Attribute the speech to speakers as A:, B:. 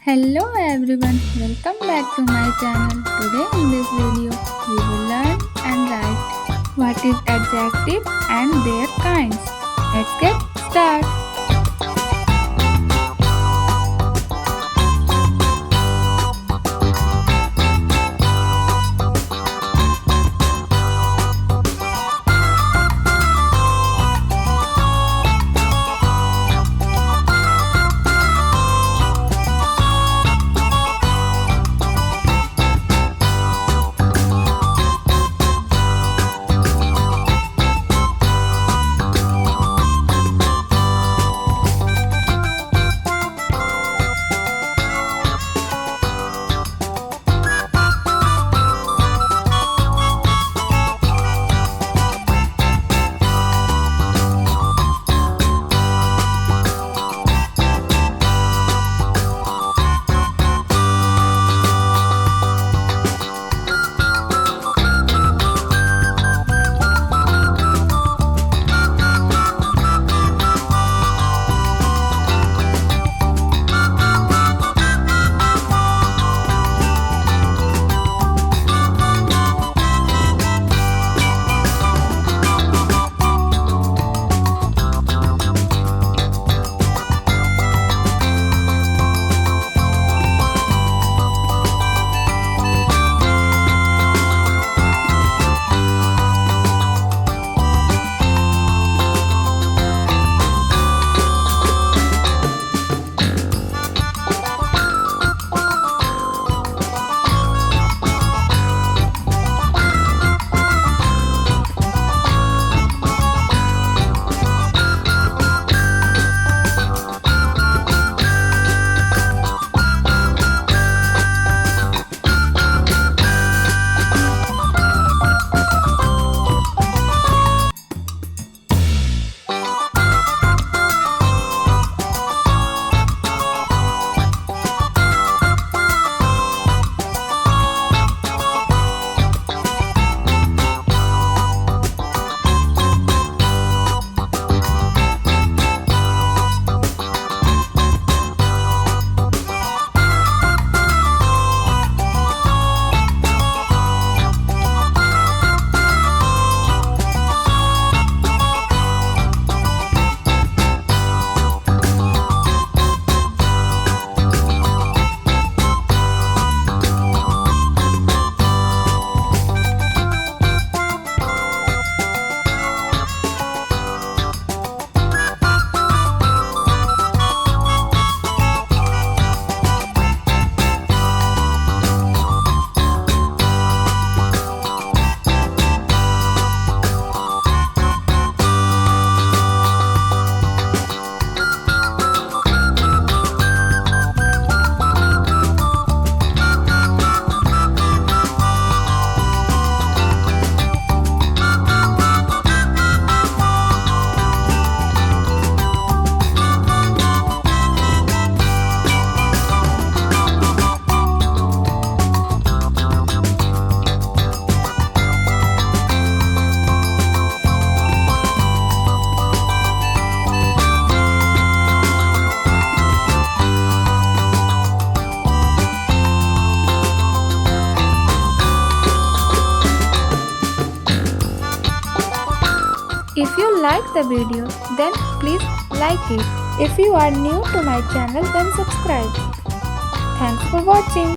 A: Hello everyone, welcome back to my channel. Today in this video, we will learn and write what is adjective and their kinds. Let's get started. If you like the video, then please like it. If you are new to my channel, then subscribe. Thanks for watching.